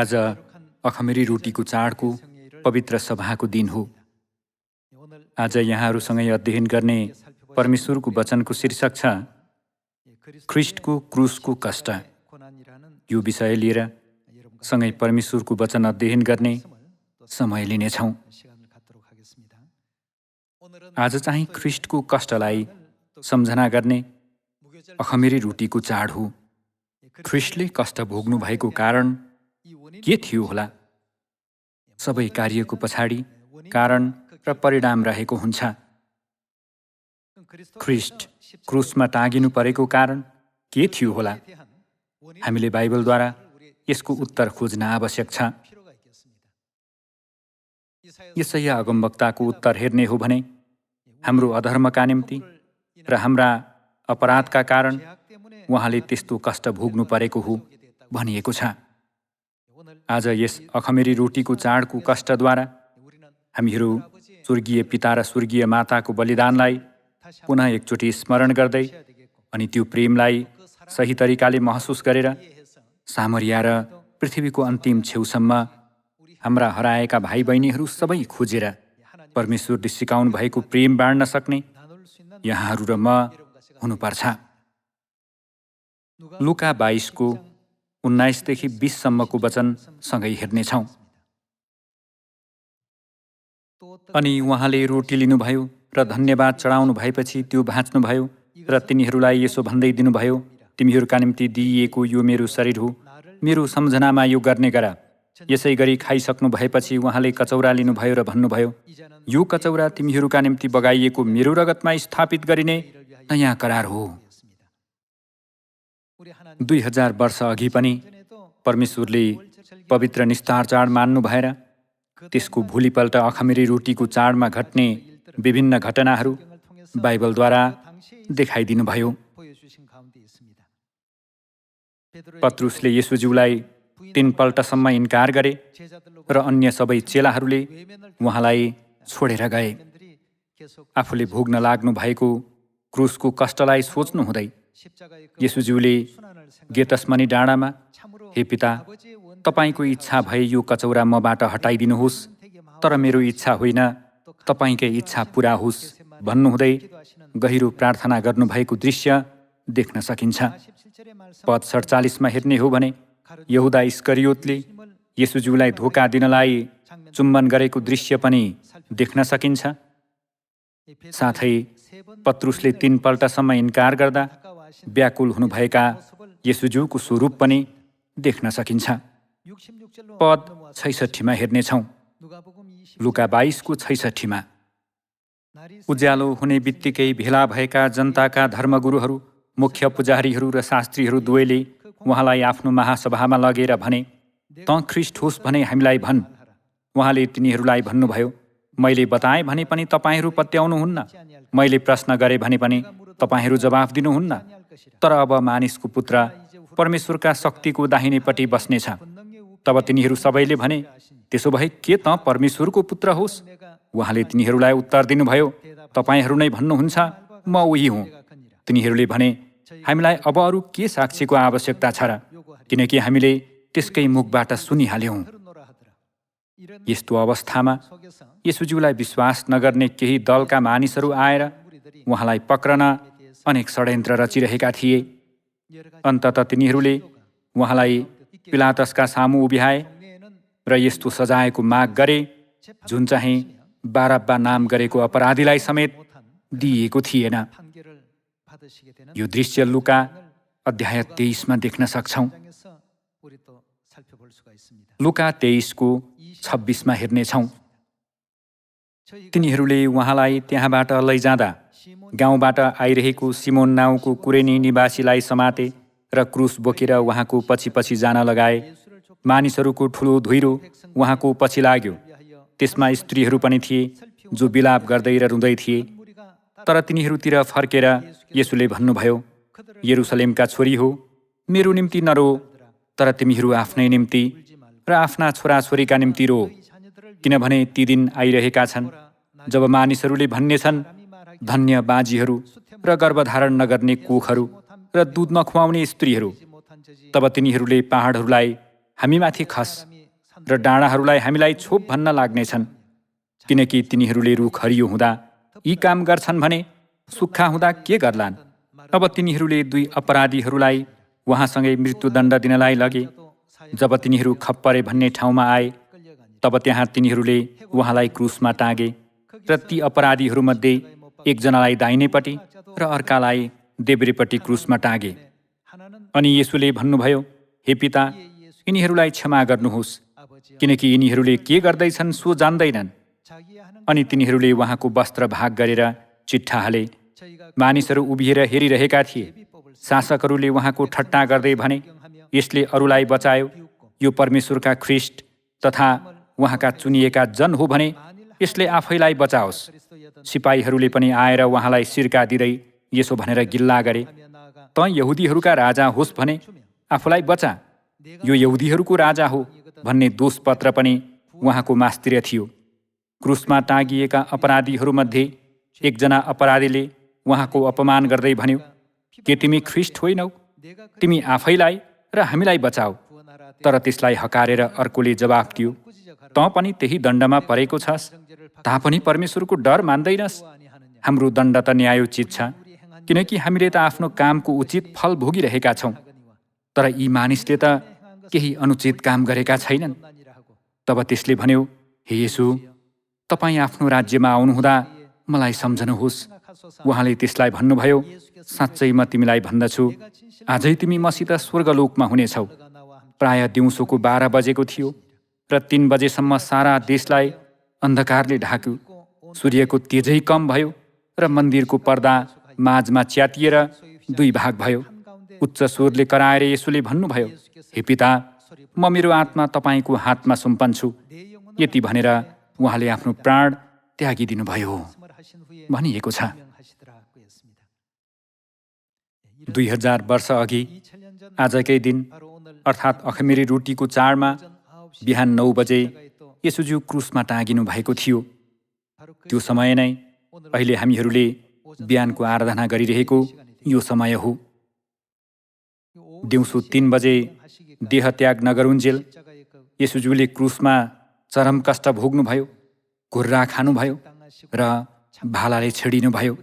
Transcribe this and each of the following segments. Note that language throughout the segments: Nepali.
आज अखमेरी रोटीको चाडको पवित्र सभाको दिन हो। आज यहाँहरूसँगै अध्ययन गर्ने परमेश्वरको वचनको शीर्षक छ ख्रिस्टको क्रुसको कष्ट। यो विषय लिएर सँगै परमेश्वरको वचन अध्ययन गर्ने समय लिनेछौँ। आज चाहिँ ख्रिस्टको कष्टलाई सम्झना गर्ने अखमेरी रोटीको चाड हो। ख्रिस्टले कष्ट भोग्नु भएको कारण के थियो होला? सबै कार्यको पछाडि कारण र परिणाम रहेको हुन्छ। ख्रिस्ट क्रुसमा टाँगिनु परेको कारण के थियो होला? हामीले बाइबलद्वारा यसको उत्तर खोज्न आवश्यक छ। यशाया अगमवक्ताको उत्तर हेर्ने हो भने हाम्रो अधर्मका निम्ति र हाम्रा अपराधका कारण उहाँले त्यस्तो कष्ट भोग्नु परेको हो भनिएको छ। आज यस अखमेरी रोटीको चाडको कष्टद्वारा हामीहरू स्वर्गीय पिता र स्वर्गीय माताको बलिदानलाई पुनः एकचोटि स्मरण गर्दै अनि त्यो प्रेमलाई सही तरिकाले महसुस गरेर सामरिया र पृथ्वीको अन्तिम छेउसम्म हाम्रा हराएका भाइ बहिनीहरू सबै खोजेर परमेश्वरले सिकाउनु भएको प्रेम बाँड्न सक्ने यहाँहरू र म हुनुपर्छ। लुका 22को 19देखि 20सम्मको वचन सँगै हेर्नेछौँ। अनि उहाँले रोटी लिनुभयो र धन्यवाद चढाउनु भएपछि त्यो भाँच्नुभयो र तिनीहरूलाई यसो भन्दै दिनुभयो, तिमीहरूका निम्ति दिइएको यो मेरो शरीर हो, मेरो सम्झनामा यो गर्ने गर। यसै गरी खाइसक्नु भएपछि उहाँले कचौरा लिनुभयो र भन्नुभयो, यो कचौरा तिमीहरूका निम्ति बगाइएको मेरो रगतमा स्थापित गरिने नयाँ करार हो। 2000 वर्ष अघि पनि परमेश्वरले पवित्र निस्तार चाड मान्नु भएर त्यसको भोलिपल्ट अखमेरी रोटीको चाडमा घट्ने विभिन्न घटनाहरू बाइबलद्वारा देखाइदिनुभयो। पत्रुसले येशूज्यूलाई 3 पल्टसम्म इन्कार गरे र अन्य सबै चेलाहरूले उहाँलाई छोडेर गए। आफूले भोग्न लाग्नु भएको क्रुसको कष्टलाई सोच्नु हुँदै येशूज्यूले गेतसमनी डाँडामा, हे पिता, तपाईको इच्छा भए यो कचौरा मबाट हटाइदिनुहोस्, तर मेरो इच्छा होइन, तपाईकै इच्छा पुरा होस् भन्नुहुँदै गहिरो प्रार्थना गर्नुभएको दृश्य देख्न सकिन्छ। पद 47मा हेर्ने हो भने यहुदा इस्करियोतले येशूज्यूलाई धोका दिनलाई चुम्बन गरेको दृश्य पनि देख्न सकिन्छ। साथै पत्रुसले 3 पल्टसम्म इन्कार गर्दा व्याकुल हुनुभएका येशूज्यूको स्वरूप पनि देख्न सकिन्छ। पद 66मा हेर्नेछौँ। लुका 22को 66मा उज्यालो हुने बित्तिकै भेला भएका जनताका धर्मगुरुहरू, मुख्य पुजारीहरू र शास्त्रीहरू दुवैले उहाँलाई आफ्नो महासभामा लगेर भने, तँ ख्रिस्ट होस् भने हामीलाई भन्। उहाँले तिनीहरूलाई भन्नुभयो, मैले बताएँ भने पनि तपाईँहरू पत्याउनुहुन्न, मैले प्रश्न गरेँ भने पनि तपाईँहरू जवाफ दिनुहुन्न। तर अब मानिसको पुत्र परमेश्वरका शक्तिको दाहिनेपट्टि बस्नेछ। तब तिनीहरू सबैले भने, त्यसो भए के तँ परमेश्वरको पुत्र होस्? उहाँले तिनीहरूलाई उत्तर दिनुभयो, तपाईँहरू नै भन्नुहुन्छ, म उही हुँ। तिनीहरूले भने, हामीलाई अब अरू के साक्षीको आवश्यकता छ र? किनकि हामीले त्यसकै मुखबाट सुनिहाल्यौँ। यस्तो अवस्थामा येशूज्यूलाई विश्वास नगर्ने केही दलका मानिसहरू आएर उहाँलाई पक्रन अनेक षड्यन्त्र रचिरहेका थिए। अन्ततः तिनीहरूले उहाँलाई पिलातसका सामु उभ्याए र यस्तो सजायको माग गरे जुन चाहिँ बारब्बा नाम गरेको अपराधीलाई समेत दिइएको थिएन। यो दृश्य लुका अध्याय 23मा देख्न सक्छौँ। लुका 23को 26मा हेर्नेछौँ। तिनीहरूले उहाँलाई त्यहाँबाट लैजाँदा गाउँबाट आइरहेको सिमोन नाउँको कुरेनी निवासीलाई समाते र क्रुस बोकेर उहाँको पछि पछि जान लगाए। मानिसहरूको ठुलो धुइरो उहाँको पछि लाग्यो। त्यसमा स्त्रीहरू पनि थिए जो विलाप गर्दै र रुँदै थिए। तर तिनीहरूतिर फर्केर येशूले भन्नुभयो, यरुसलेमका छोरी हो, मेरो निम्ति नरो, तर तिमीहरू आफ्नै निम्ति र आफ्ना छोराछोरीका निम्ति रो, किनभने ती दिन आइरहेका छन् जब मानिसहरूले भन्नेछन्, धन्य बाजीहरू र गर्भधारण नगर्ने कोखहरू र दूध नखुवाउने स्त्रीहरू। तब तिनीहरूले पहाडहरूलाई हामीमाथि खस र डाँडाहरूलाई हामीलाई छोप भन्न लाग्नेछन्, किनकि तिनीहरूले रुख हरियो हुँदा यी काम गर्छन् भने सुक्खा हुँदा के गर्लान्। अब तिनीहरूले दुई अपराधीहरूलाई उहाँसँगै मृत्युदण्ड दिनलाई लगे। जब तिनीहरू खप्परे भन्ने ठाउँमा आए, तब त्यहाँ तिनीहरूले उहाँलाई क्रुसमा टाँगे र ती अपराधीहरूमध्ये एकजनालाई दाहिनेपट्टि र अर्कालाई देब्रेपट्टि क्रुसमा टाँगे। अनि येशूले भन्नुभयो, हे पिता, यिनीहरूलाई क्षमा गर्नुहोस्, किनकि यिनीहरूले के गर्दैछन् सो जान्दैनन्। अनि तिनीहरूले उहाँको वस्त्र भाग गरेर चिट्ठा हाले। मानिसहरू उभिएर हेरिरहेका थिए। शासकहरूले उहाँको ठट्टा गर्दै भने, यसले अरूलाई बचायो, यो परमेश्वरका ख्रिस्ट तथा उहाँका चुनिएका जन हो भने यसले आफैलाई बचाओस्। सिपाहीहरूले पनि आएर उहाँलाई सिर्का दिँदै यसो भनेर गिल्ला गरे, त यहुदीहरूका राजा होस् भने आफूलाई बचा, यो यहुदीहरूको राजा हो भन्ने दोषपत्र पनि उहाँको मास्तिर थियो। क्रुसमा टाँगिएका अपराधीहरूमध्ये एकजना अपराधीले उहाँको अपमान गर्दै भन्यो, के तिमी ख्रिस्ट होइनौ? तिमी आफैलाई र हामीलाई बचाऊ। तर त्यसलाई हकारेर अर्कोले जवाफ दियो, तँ पनि त्यही दण्डमा परेको छस्, तापनि परमेश्वरको डर मान्दैनस्। हाम्रो दण्ड त न्यायोचित छ, किनकि हामीले त आफ्नो कामको उचित फल भोगिरहेका छौँ। तर यी मानिसले त केही अनुचित काम गरेका छैनन्। तब त्यसले भन्यो, हे येशू, तपाईँ आफ्नो राज्यमा आउनुहुँदा मलाई सम्झनुहोस्। उहाँले त्यसलाई भन्नुभयो, साँच्चै म तिमीलाई भन्दछु, आजै तिमी मसित स्वर्गलोकमा हुनेछौ। प्राय दिउँसोको 12 बजेको थियो र 3 बजेसम्म सारा देशलाई अन्धकारले ढाक्यो। सूर्यको तेजै कम भयो र मन्दिरको पर्दा माझमा च्यातिएर 2 भाग भयो। उच्च स्वरले कराएर येशूले भन्नुभयो, हे पिता, म मेरो आत्मा तपाईँको हातमा सुम्पन्छु। यति भनेर उहाँले आफ्नो प्राण त्यागिदिनुभयो भनिएको छ। 2000 वर्ष अघि आजकै दिन अर्थात् अखमिरी रोटीको चाडमा बिहान 9 बजे येशूज्यू क्रुसमा टाँगिनु भएको थियो। त्यो समय नै अहिले हामीहरूले बिहानको आराधना गरिरहेको यो समय हो। दिउँसो 3 बजे देहत्याग नगरुन्जेल येशूज्यूले क्रुसमा चरम कष्ट भोग्नुभयो, घुर्रा खानुभयो र भालाले छेडिनुभयो।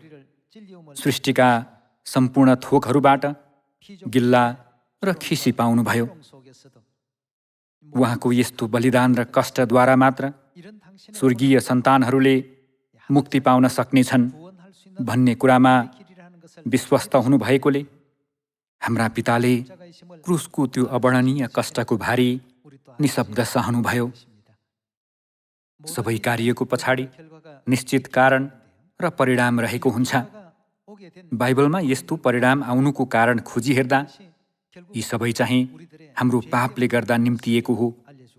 सृष्टिका सम्पूर्ण थोकहरूबाट गिल्ला र खिसी पाउनुभयो। उहाँको यस्तो बलिदान र कष्टद्वारा मात्र स्वर्गीय सन्तानहरूले मुक्ति पाउन सक्नेछन् भन्ने कुरामा विश्वस्त हुनुभएकोले हाम्रा पिताले क्रुसको त्यो अवर्णनीय कष्टको भारी निशब्द सहनुभयो। सबै कार्यको पछाडि निश्चित कारण र परिणाम रहेको हुन्छ। बाइबलमा यस्तो परिणाम आउनुको कारण खोजी हेर्दा यी सबै चाहिँ हाम्रो पापले गर्दा निम्तिएको हो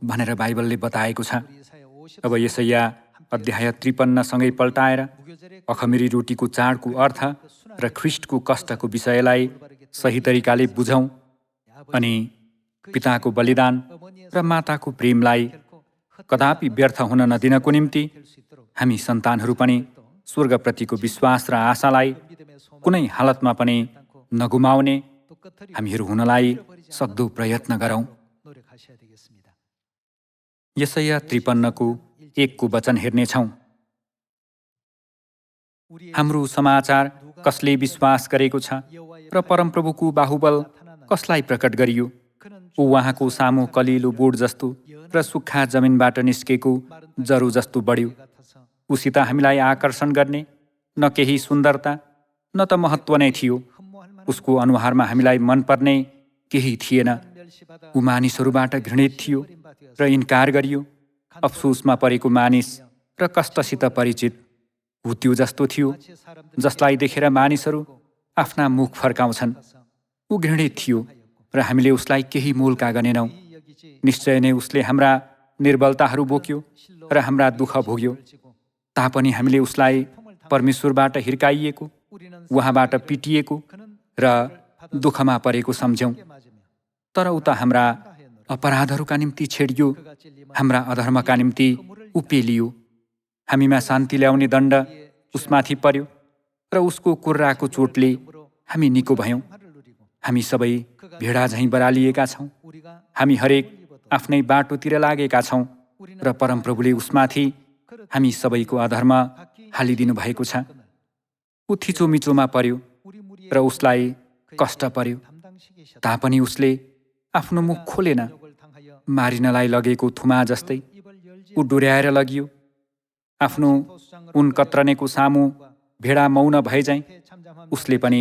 भनेर बाइबलले बताएको छ। अब यशाया अध्याय 53 सँगै पल्टाएर अखमिरी रोटीको चाडको अर्थ र ख्रिस्टको कष्टको विषयलाई सही तरिकाले बुझौँ अनि पिताको बलिदान र माताको प्रेमलाई कदापि व्यर्थ हुन नदिनको निम्ति हामी सन्तानहरू पनि स्वर्गप्रतिको विश्वास र आशालाई कुनै हालतमा पनि नगुमाउने हामीहरू हुनलाई सक्दो प्रयत्न गरौँ। यशाया 53 को 1 को वचन हेर्नेछौँ। हाम्रो समाचार कसले विश्वास गरेको छ र परमप्रभुको बाहुबल कसलाई प्रकट गरियो? ऊ उहाँको सामु कलिलो बोर्ड जस्तो र सुक्खा जमिनबाट निस्केको जरो जस्तो बढ्यो। उसित हामीलाई आकर्षण गर्ने न केही सुन्दरता न त महत्त्व नै थियो। उसको अनुहारमा हामीलाई मनपर्ने केही थिएन। ऊ मानिसहरूबाट घृणित थियो र इन्कार गरियो, अफसोसमा परेको मानिस र कष्टसित परिचित। ऊ त्यो जस्तो थियो जसलाई देखेर मानिसहरू आफ्ना मुख फर्काउँछन्। ऊ घृणित थियो र हामीले उसलाई केही मोलका गनेनौँ। निश्चय नै उसले हाम्रा निर्बलताहरू बोक्यो र हाम्रा दुःख भोग्यो। तापनि हामीले उसलाई परमेश्वरबाट हिर्काइएको, उहाँबाट पिटिएको र दुःखमा परेको सम्झ्यौँ। तर उता हाम्रा अपराधहरूका निम्ति छेडियो, हाम्रा अधर्मका निम्ति उपेलियो। हामीमा शान्ति ल्याउने दण्ड उसमाथि पर्यो र उसको कुर्राको चोटले हामी निको भयौँ। हामी सबै भेडा झैँ बरालिएका छौँ। हामी हरेक आफ्नै बाटोतिर लागेका छौँ र परमप्रभुले उसमाथि हामी सबैको अधर्म हालिदिनु भएको छ। ऊ थिचोमिचोमा पर्यो र उसलाई कष्ट पर्यो, तापनि उसले आफ्नो मुख खोलेन। मारिनलाई लगेको थुमा जस्तै ऊ डोर्याएर लगियो। आफ्नो उन कत्रनेको सामु भेडा मौन भएझैँ उसले पनि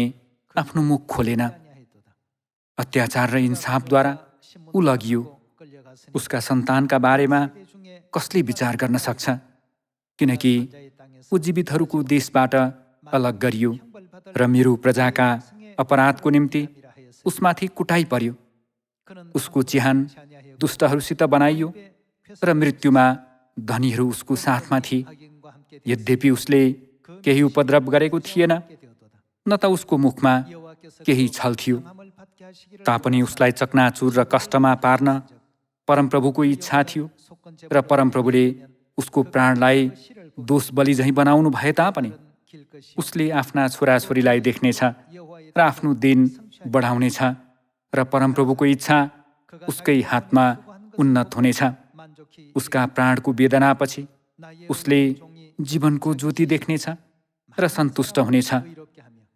आफ्नो मुख खोलेन। अत्याचार र इन्साफद्वारा ऊ लगियो। उसका सन्तानका बारेमा कसले विचार गर्न सक्छ? किनकि ऊ जीवितहरूको देशबाट अलग गरियो र मेरो प्रजाका अपराधको निम्ति उसमाथि कुटाइ पर्यो। उसको चिहान दुष्टहरूसित बनाइयो र मृत्युमा धनीहरू उसको साथमा थिए। यद्यपि उसले केही उपद्रव गरेको थिएन, न त उसको मुखमा केही छल थियो, तापनि उसलाई चकनाचुर र कष्टमा पार्न परमप्रभुको इच्छा थियो र परमप्रभुले उसको प्राणलाई दोष बलि झैँ बनाउनु भए तापनि उसले आफ्ना छोराछोरीलाई देख्नेछ र आफ्नो दिन बढाउनेछ र परमप्रभुको इच्छा उसकै हातमा उन्नत हुनेछ। उसका प्राणको वेदनापछि उसले जीवनको ज्योति देख्नेछ र सन्तुष्ट हुनेछ।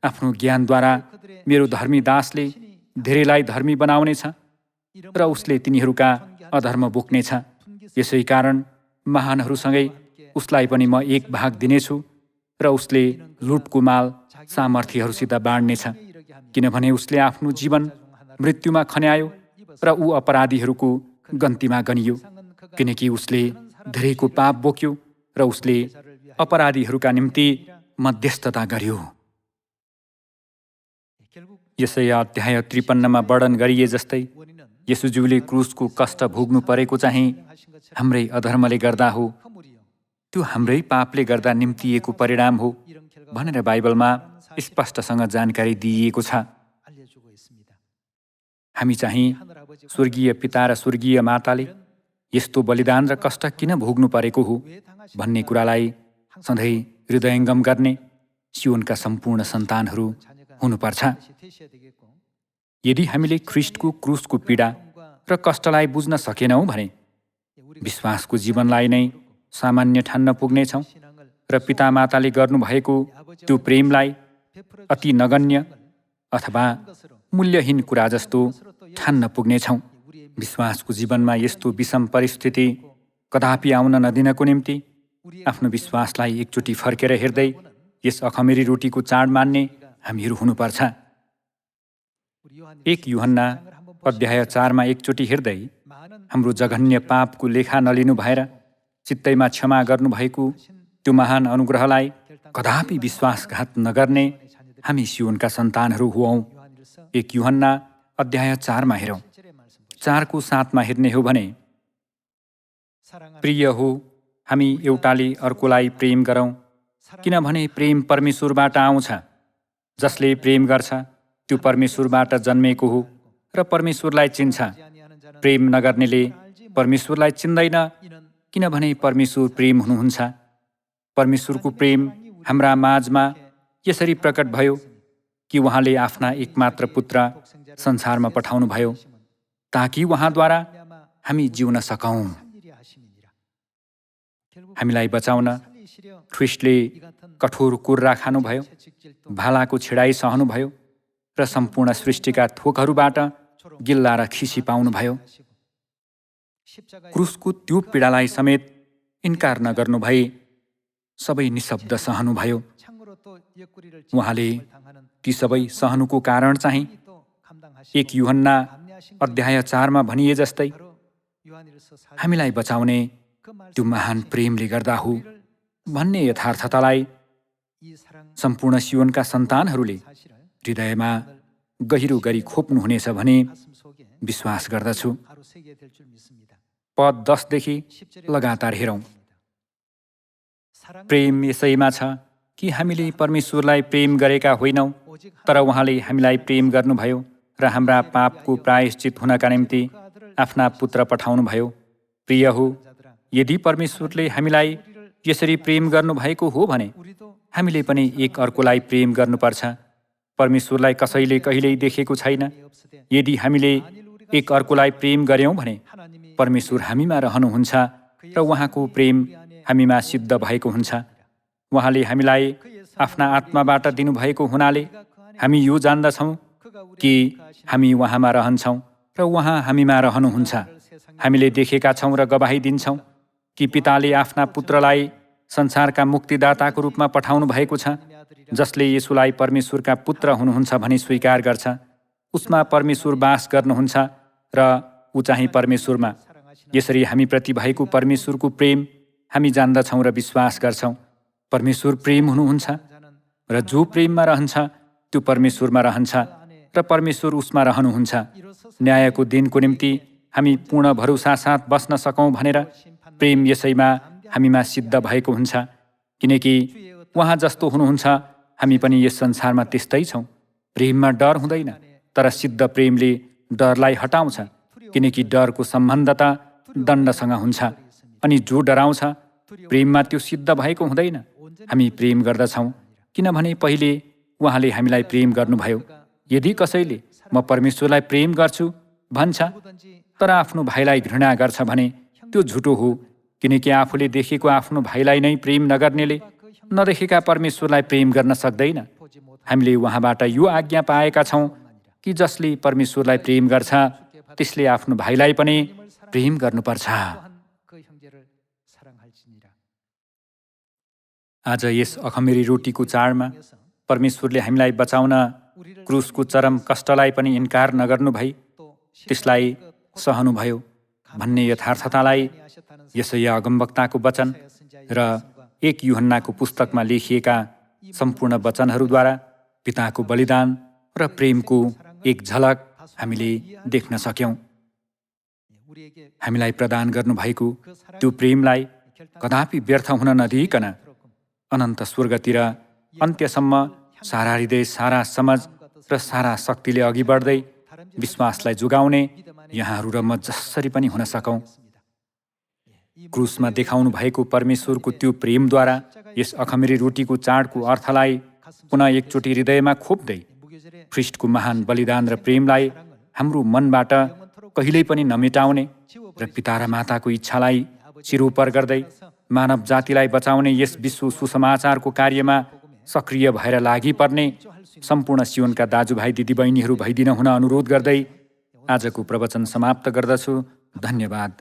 आफ्नो ज्ञानद्वारा मेरो धर्मी दासले धेरैलाई धर्मी बनाउनेछ र उसले तिनीहरूका अधर्म बोक्नेछ। यसै कारण महानहरूसँगै उसलाई पनि म एक भाग दिनेछु र उसले लुटको माल सामर्थ्यहरूसित बाँड्नेछ, किनभने उसले आफ्नो जीवन मृत्युमा खन्यायो र ऊ अपराधीहरूको गन्तीमा गनियो, किनकि उसले धेरैको पाप बोक्यो र उसले अपराधीहरूका निम्ति मध्यस्थता गर्यो। यसै अध्याय 53 वर्णन गरिए जस्तै येशूज्यूले क्रुसको कष्ट भोग्नु परेको चाहिँ हाम्रै अधर्मले गर्दा हो, त्यो हाम्रै पापले गर्दा निम्तिएको परिणाम हो भनेर बाइबलमा स्पष्टसँग जानकारी दिइएको छ। हामी चाहिँ स्वर्गीय पिता र स्वर्गीय माताले यस्तो बलिदान र कष्ट किन भोग्नु परेको हो भन्ने कुरालाई सधैँ हृदयङ्गम गर्ने सियोनका सम्पूर्ण सन्तानहरू हुनुपर्छ। यदि हामीले ख्रिस्टको क्रुसको पीडा र कष्टलाई बुझ्न सकेनौँ भने विश्वासको जीवनलाई नै सामान्य ठान्न पुग्नेछौँ र पितामाताले गर्नुभएको त्यो प्रेमलाई अति नगण्य अथवा मूल्यहीन कुरा जस्तो ठान्न पुग्नेछौँ। विश्वासको जीवनमा यस्तो विषम परिस्थिति कदापि आउन नदिनको निम्ति आफ्नो विश्वासलाई एकचोटि फर्केर हेर्दै यस अखमेरी रोटीको चाड मान्ने हामीहरू हुनुपर्छ। 1 यूहन्ना अध्याय 4 एकचोटि हेर्दै हाम्रो जघन्य पापको लेखा नलिनु भएर चित्तैमा क्षमा गर्नुभएको त्यो महान अनुग्रहलाई कदापि विश्वासघात नगर्ने हामी सियोनका सन्तानहरू हुऔँ। 1 यूहन्ना अध्याय 4 हेरौँ। 4को 7 हेर्ने हो भने, प्रिय हो, हामी एउटाले अर्कोलाई प्रेम गरौँ, किनभने प्रेम परमेश्वरबाट आउँछ। जसले प्रेम गर्छ त्यो परमेश्वरबाट जन्मेको हो र परमेश्वरलाई चिन्छ। प्रेम नगर्नेले परमेश्वरलाई चिन्दैन, किनभने परमेश्वर प्रेम हुनुहुन्छ। परमेश्वरको प्रेम हाम्रा माझमा यसरी प्रकट भयो कि उहाँले आफ्ना एकमात्र पुत्र संसारमा पठाउनुभयो ताकि उहाँद्वारा हामी जिउन सकौँ। हामीलाई बचाउन ख्रिस्टले कठोर कुर्रा खानुभयो, भालाको छिडाइ सहनुभयो र सम्पूर्ण सृष्टिका थोकहरूबाट गिल्ला र खिसी पाउनुभयो। क्रुसको त्यो पीडालाई समेत इन्कार नगर्नु भई सबै निशब्द सहनुभयो। उहाँले ती सबै सहनुको कारण चाहिँ 1 यूहन्ना अध्याय 4 भनिए जस्तै हामीलाई बचाउने त्यो महान प्रेमले गर्दा हो भन्ने यथार्थतालाई सम्पूर्ण सियोनका सन्तानहरूले हृदयमा गहिरो गरी खोप्नुहुनेछ भने विश्वास गर्दछु। पद 10 देखि लगातार हेरौँ। प्रेम यसैमा छ कि हामीले परमेश्वरलाई प्रेम गरेका होइनौँ, तर उहाँले हामीलाई प्रेम गर्नुभयो र हाम्रा पापको प्रायश्चित हुनका निम्ति आफ्ना पुत्र पठाउनुभयो। प्रिय हो, यदि परमेश्वरले हामीलाई यसरी प्रेम गर्नुभएको हो भने हामीले पनि एक अर्कोलाई प्रेम गर्नुपर्छ। परमेश्वरलाई कसैले कहिल्यै देखेको छैन। यदि हामीले एक अर्कोलाई प्रेम गर्यौँ भने परमेश्वर हामीमा रहनुहुन्छ र उहाँको प्रेम हामीमा सिद्ध भएको हुन्छ। उहाँले हामीलाई आफ्ना आत्माबाट दिनुभएको हुनाले हामी यो जान्दछौँ कि हामी उहाँमा रहन्छौँ र उहाँ हामीमा रहनुहुन्छ। हामीले देखेका छौँ र गवाही दिन्छौँ कि पिताले आफ्ना पुत्रलाई संसारका मुक्तिदाताको रूपमा पठाउनु भएको छ। जसले येशूलाई परमेश्वरका पुत्र हुनुहुन्छ भनी स्वीकार गर्छ, उसमा परमेश्वर बास गर्नुहुन्छ र ऊ चाहिँ परमेश्वरमा। यसरी हामीप्रति भएको परमेश्वरको प्रेम हामी जान्दछौँ र विश्वास गर्छौँ। परमेश्वर प्रेम हुनुहुन्छ र जो प्रेममा रहन्छ त्यो परमेश्वरमा रहन्छ र परमेश्वर उसमा रहनुहुन्छ। न्यायको दिनको निम्ति हामी पूर्ण भरोसा साथ बस्न सकौँ भनेर प्रेम यसैमा हामीमा सिद्ध भएको हुन्छ। किनकि उहाँ जस्तो हुनुहुन्छ हामी पनि यस संसारमा त्यस्तै छौँ। प्रेममा डर हुँदैन, तर सिद्ध प्रेमले डरलाई हटाउँछ। किनकि डरको सम्बन्ध त दण्डसँग हुन्छ, अनि जो डराउँछ प्रेममा त्यो सिद्ध भएको हुँदैन। हामी प्रेम गर्दछौँ किनभने पहिले उहाँले हामीलाई प्रेम गर्नुभयो। यदि कसैले म परमेश्वरलाई प्रेम गर्छु भन्छ तर आफ्नो भाइलाई घृणा गर्छ भने त्यो झुटो हो। किनकि आफूले देखेको आफ्नो भाइलाई नै प्रेम नगर्नेले नदेखेका परमेश्वरलाई प्रेम गर्न सक्दैन। हामीले उहाँबाट यो आज्ञा पाएका छौँ कि जसले परमेश्वरलाई प्रेम गर्छ त्यसले आफ्नो भाइलाई पनि प्रेम गर्नुपर्छ। आज यस अखमेरी रोटीको चाडमा परमेश्वरले हामीलाई बचाउन क्रुसको चरम कष्टलाई पनि इन्कार नगर्नु भई त्यसलाई सहनुभयो भन्ने यथार्थतालाई यसैया अगमवक्ताको वचन र 1 यूहन्नाको पुस्तकमा लेखिएका सम्पूर्ण वचनहरूद्वारा पिताको बलिदान र प्रेमको एक झलक हामीले देख्न सक्यौँ। हामीलाई प्रदान गर्नुभएको त्यो प्रेमलाई कदापि व्यर्थ हुन नदिइकन अनन्त स्वर्गतिर अन्त्यसम्म सारा हृदय, सारा समझ र सारा शक्तिले अघि बढ्दै विश्वासलाई जोगाउने यहाँहरू र म जसरी पनि हुन सकौँ। क्रुसमा देखाउनु भएको परमेश्वरको त्यो प्रेमद्वारा यस अखमेरी रोटीको चाडको अर्थलाई पुनः एकचोटि हृदयमा खोप्दै ख्रीष्टको महान बलिदान र प्रेमलाई हाम्रो मनबाट कहिल्यै पनि नमेटाउने र पिता र माताको इच्छालाई सिरोपर गर्दै मानव जातिलाई बचाउने यस विश्व सुसमाचारको कार्यमा सक्रिय भएर लागि पर्ने सम्पूर्ण सियोनका दाजुभाइ दिदीबहिनीहरू भइदिन हुन अनुरोध गर्दै आजको प्रवचन समाप्त गर्दछु। धन्यवाद।